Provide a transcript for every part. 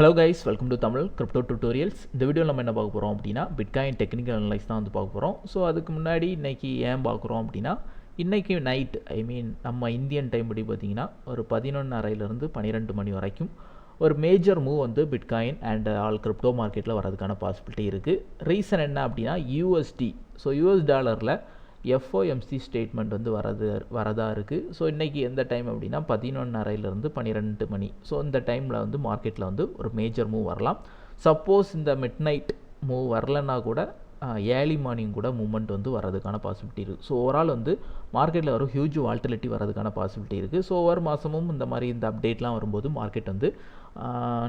Hello guys, welcome to Tamil Crypto Tutorials. இந்த வீடியோவில் நம்ம என்ன பார்க்க போகிறோம் அப்படின்னா பிட்காயின் டெக்னிக்கல் அனலைஸ் தான் வந்து பார்க்க போகிறோம். ஸோ அதுக்கு முன்னாடி இன்றைக்கி ஏன் பார்க்குறோம் அப்படின்னா இன்றைக்கி நைட் நம்ம இந்தியன் டைம் படி பார்த்திங்கன்னா ஒரு 11:30 12 மணி வரைக்கும் ஒரு மேஜர் மூவ் வந்து பிட்காயின் அண்ட் ஆல் கிரிப்டோ மார்க்கெட்டில் வரதுக்கான பாசிபிலிட்டி இருக்குது. ரீசன் என்ன அப்படின்னா யூஎஸ்டி, ஸோ யூஎஸ் டாலரில் Fomc ஸ்டேட்மெண்ட் வந்து வரதா இருக்குது. ஸோ இன்றைக்கி எந்த டைம் அப்படின்னா 11:30 12 மணி. ஸோ இந்த டைமில் வந்து மார்க்கெட்டில் வந்து ஒரு மேஜர் மூவ் வரலாம். சப்போஸ் இந்த மிட் நைட் மூவ் வரலன்னா கூட ஏர்லி மார்னிங் கூட மூவ்மெண்ட் வந்து வரதுக்கான பாசிபிலிட்டி இருக்குது. ஸோ ஓவரால் வந்து மார்க்கெட்டில் ஒரு ஹியூஜ் வால்டிலிட்டி வரதுக்கான பாசிபிலிட்டி இருக்குது. ஸோ ஒவ்வொரு மாதமும் இந்த மாதிரி இந்த அப்டேட்லாம் வரும்போது மார்க்கெட் வந்து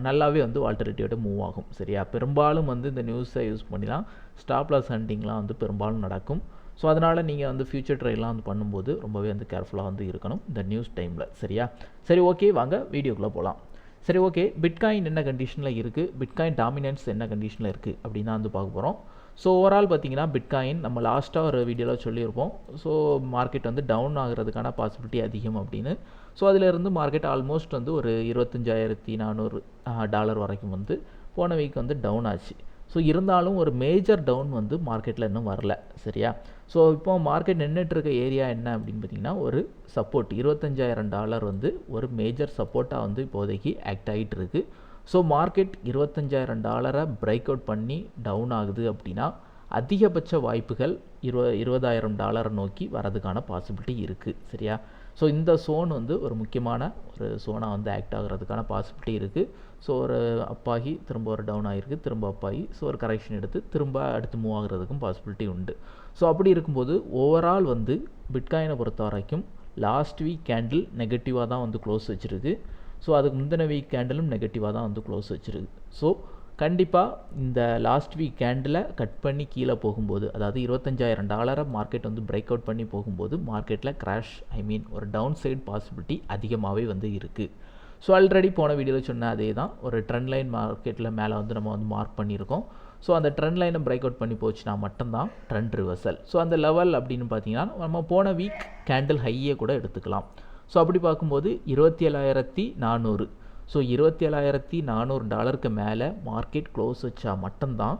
நல்லாவே வந்து வால்டிலிட்டியோட மூவ் ஆகும். சரியா, பெரும்பாலும் வந்து இந்த நியூஸை யூஸ் பண்ணி தான் ஸ்டாப் லாஸ் ஹண்டிங்லாம் வந்து பெரும்பாலும் நடக்கும். ஸோ அதனால் நீங்கள் வந்து ஃபியூச்சர் ட்ரேட்லாம் வந்து பண்ணும்போது ரொம்பவே வந்து கேர்ஃபுல்லாக வந்து இருக்கணும் இந்த நியூஸ் டைமில். சரியா, சரி ஓகே, வாங்க வீடியோக்குள்ளே போகலாம். சரி ஓகே, பிட்காயின் என்ன கண்டிஷனில் இருக்குது, பிட்காயின் டாமினன்ஸ் என்ன கண்டிஷனில் இருக்குது அப்படின்னு தான் வந்து பார்க்க போகிறோம். ஸோ ஓவரால் பார்த்தீங்கன்னா பிட்காயின் நம்ம லாஸ்ட்டாக ஒரு வீடியோவில் சொல்லியிருப்போம். ஸோ மார்க்கெட் வந்து டவுன் ஆகிறதுக்கான பாசிபிலிட்டி அதிகம் அப்படின்னு. ஸோ அதிலிருந்து மார்க்கெட் ஆல்மோஸ்ட் வந்து ஒரு $25,400 வரைக்கும் வந்து போன வீக் வந்து டவுன் ஆச்சு. ஸோ இருந்தாலும் ஒரு மேஜர் டவுன் வந்து மார்க்கெட்டில் இன்னும் வரல. சரியா, ஸோ இப்போ மார்க்கெட் நின்றுட்டுருக்க ஏரியா என்ன அப்படின்னு பார்த்தீங்கன்னா ஒரு சப்போர்ட் $25,000 வந்து ஒரு மேஜர் சப்போர்ட்டாக வந்து இப்போதைக்கு ஆக்ட் ஆகிட்டு இருக்குது. ஸோ மார்க்கெட் $25,000 பிரேக் அவுட் பண்ணி டவுன் ஆகுது அப்படின்னா அதிகபட்ச வாய்ப்புகள் $20,000 நோக்கி வரதுக்கான பாசிபிலிட்டி இருக்குது. சரியா, ஸோ இந்த சோன் வந்து ஒரு முக்கியமான ஒரு சோனாக வந்து ஆக்ட் ஆகிறதுக்கான பாசிபிலிட்டி இருக்குது. ஸோ ஒரு அப்பாகி திரும்ப ஒரு டவுன் ஆகிருக்கு, திரும்ப அப்பாகி, ஸோ ஒரு கரெக்ஷன் எடுத்து திரும்ப அடுத்து மூவ் ஆகிறதுக்கும் பாசிபிலிட்டி உண்டு. ஸோ அப்படி இருக்கும்போது ஓவரால் வந்து பிட்காயினை பொறுத்த வரைக்கும் லாஸ்ட் வீக் கேண்டில் நெகட்டிவாக தான் வந்து க்ளோஸ் வச்சுருக்கு. ஸோ அதுக்கு முந்தின வீக் கேண்டிலும் நெகட்டிவாக தான் வந்து க்ளோஸ் வச்சுருக்கு. ஸோ கண்டிப்பாக இந்த லாஸ்ட் வீக் கேண்டில் கட் பண்ணி கீழே போகும்போது, அதாவது $25,000 மார்க்கெட் வந்து பிரேக் அவுட் பண்ணி போகும்போது மார்க்கெட்டில் கிராஷ் ஒரு டவுன் சைட் பாசிபிலிட்டி அதிகமாகவே வந்து இருக்குது. ஸோ ஆல்ரெடி போன வீடியோவில் சொன்ன அதே தான், ஒரு ட்ரெண்ட் லைன் மார்க்கெட்டில் மேலே வந்து நம்ம வந்து மார்க் பண்ணியிருக்கோம். ஸோ அந்த ட்ரெண்ட் லைனை பிரேக் அவுட் பண்ணி போச்சுன்னா மட்டும்தான் ட்ரெண்ட் ரிவர்சல். ஸோ அந்த லெவல் அப்படின்னு பார்த்தீங்கன்னா நம்ம போன வீக் கேண்டில் ஹையே கூட எடுத்துக்கலாம். ஸோ அப்படி பார்க்கும்போது 27,400, ஸோ $27,400 மேலே மார்க்கெட் க்ளோஸ் வச்சா மட்டும்தான்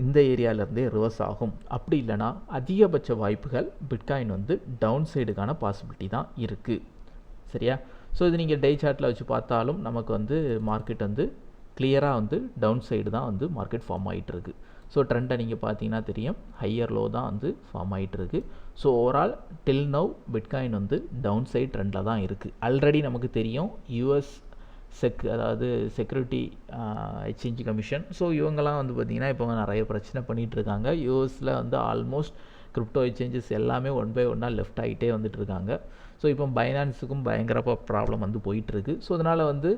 இந்த ஏரியாவிலேருந்தே ரிவர்ஸ் ஆகும். அப்படி இல்லைனா அதிகபட்ச வாய்ப்புகள் பிட்காயின் வந்து டவுன் சைடுக்கான பாசிபிலிட்டி தான் இருக்குது. சரியா, ஸோ இது நீங்கள் டே சார்ட்டில் வச்சு பார்த்தாலும் நமக்கு வந்து மார்க்கெட் வந்து கிளியராக வந்து டவுன் சைடு தான் வந்து மார்க்கெட் ஃபார்ம் ஆகிட்டுருக்கு. ஸோ ட்ரெண்டை நீங்கள் பார்த்தீங்கன்னா தெரியும், ஹையர் லோ தான் வந்து ஃபார்ம் ஆகிட்டுருக்கு. So overall till now bitcoin வந்து டவுன் சைட் ட்ரெண்டில் தான் இருக்குது. ஆல்ரெடி நமக்கு தெரியும் யூஎஸ் அதாவது செக்யூரிட்டி எக்ஸ்சேஞ்ச் கமிஷன், ஸோ இவங்கெல்லாம் வந்து பார்த்திங்கன்னா இப்போ நிறைய பிரச்சனை பண்ணிகிட்ருக்காங்க. யூஎஸில் வந்து ஆல்மோஸ்ட் கிரிப்டோ எக்ஸ்சேஞ்சஸ் எல்லாமே ஒன் பை ஒன்னாக லெஃப்ட் ஆகிட்டே வந்துட்டு இருக்காங்க. ஸோ இப்போ பைனான்ஸுக்கும் பயங்கர ப்ராப்ளம் வந்து போயிட்டுருக்கு. ஸோ அதனால் வந்து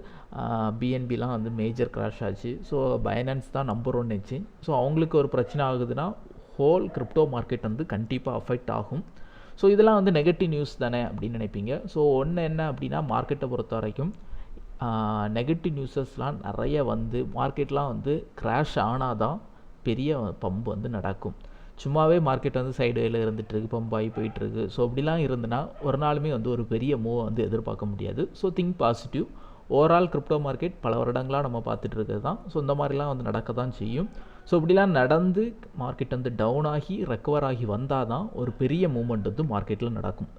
பிஎன்பிலாம் வந்து மேஜர் கிராஷ் ஆச்சு. ஸோ பைனான்ஸ் தான் நம்பர் 1 எக்ஸ்சேஞ்ச். ஸோ அவங்களுக்கு ஒரு பிரச்சனை ஆகுதுன்னா ஹோல் கிரிப்டோ மார்க்கெட் வந்து கண்டிப்பாக அஃபெக்ட் ஆகும். ஸோ இதெல்லாம் வந்து நெகட்டிவ் நியூஸ் தானே அப்படின்னு நினைப்பீங்க. ஸோ ஒன்று என்ன அப்படின்னா மார்க்கெட்டை பொறுத்த வரைக்கும் நெகட்டிவ் நியூஸஸ்லாம் நிறைய வந்து மார்க்கெட்லாம் வந்து கிராஷ் ஆனால் தான் பெரிய பம்ப் வந்து நடக்கும். சும்மாவே மார்க்கெட் வந்து சைடுவேல இருந்துகிட்ருக்கு, பம்ப் ஆகி போயிட்டுருக்கு. ஸோ அப்படிலாம் இருந்துன்னா ஒரு நாளுமே வந்து ஒரு பெரிய மூவ் வந்து எதிர்பார்க்க முடியாது. So think positive. Overall crypto market பல வருடங்களாக நம்ம பார்த்துட்டு இருக்கிறது தான். ஸோ இந்த மாதிரிலாம் வந்து நடக்க தான் செய்யும். ஸோ இப்படிலாம் நடந்து மார்க்கெட் வந்து டவுன் ஆகி ரெக்கவர் ஆகி வந்தால் தான் ஒரு பெரிய மூவ்மெண்ட் வந்து மார்க்கெட்டில் நடக்கும்.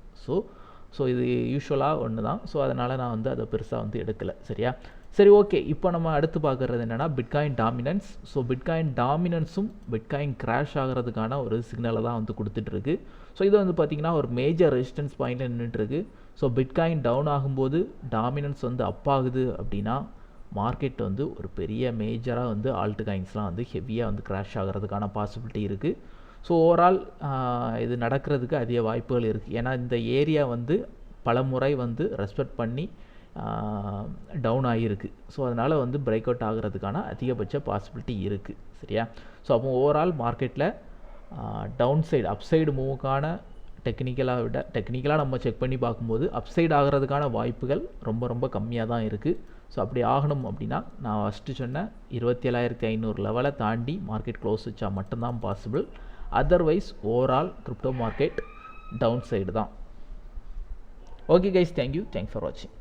ஸோ இது யூஸ்வலாக ஒன்று தான். ஸோ அதனால் நான் வந்து அதை பெருசாக வந்து எடுக்கலை. சரியா, சரி ஓகே, இப்போ நம்ம அடுத்து பார்க்குறது என்னென்னா பிட்காயின் டாமினன்ஸ். ஸோ பிட்காயின் டாமினன்ஸும் பிட்காயின் கிராஷ் ஆகிறதுக்கான ஒரு சிக்னலை தான் வந்து கொடுத்துட்ருக்கு. ஸோ இது வந்து பார்த்திங்கன்னா ஒரு மேஜர் ரெசிஸ்டன்ஸ் பாயிண்டில் நின்றுட்டுருக்கு. ஸோ பிட்காயின் டவுன் ஆகும்போது டாமினன்ஸ் வந்து அப் ஆகுது அப்படின்னா மார்க்கெட் வந்து ஒரு பெரிய மேஜராக வந்து ஆல்ட் காயின்ஸ்லாம் வந்து ஹெவியாக வந்து கிராஷ் ஆகிறதுக்கான பாசிபிலிட்டி இருக்குது. ஸோ ஓவரால் இது நடக்கிறதுக்கு அதிக வாய்ப்புகள் இருக்குது. ஏன்னா இந்த ஏரியா வந்து பல முறை வந்து ரெஸ்பெக்ட் பண்ணி டவுன் ஆகியிருக்கு. ஸோ அதனால் வந்து பிரேக் அவுட் ஆகிறதுக்கான அதிகபட்ச பாசிபிலிட்டி இருக்குது. சரியா, ஸோ அப்போ ஓவரால் மார்க்கெட்டில் டவுன் சைடு அப்சைடு மூவுக்கான டெக்னிக்கலாக நம்ம செக் பண்ணி பார்க்கும்போது அப்சைடு ஆகிறதுக்கான வாய்ப்புகள் ரொம்ப ரொம்ப கம்மியாக தான் இருக்குது. ஸோ அப்படி ஆகணும் அப்படின்னா நான் ஃபஸ்ட்டு சொன்ன 27,500 லெவலை தாண்டி மார்க்கெட் க்ளோஸ் வச்சா மட்டும்தான் possible. Otherwise overall crypto market down side தான். Okay guys, thank you, thanks for வாட்சிங்.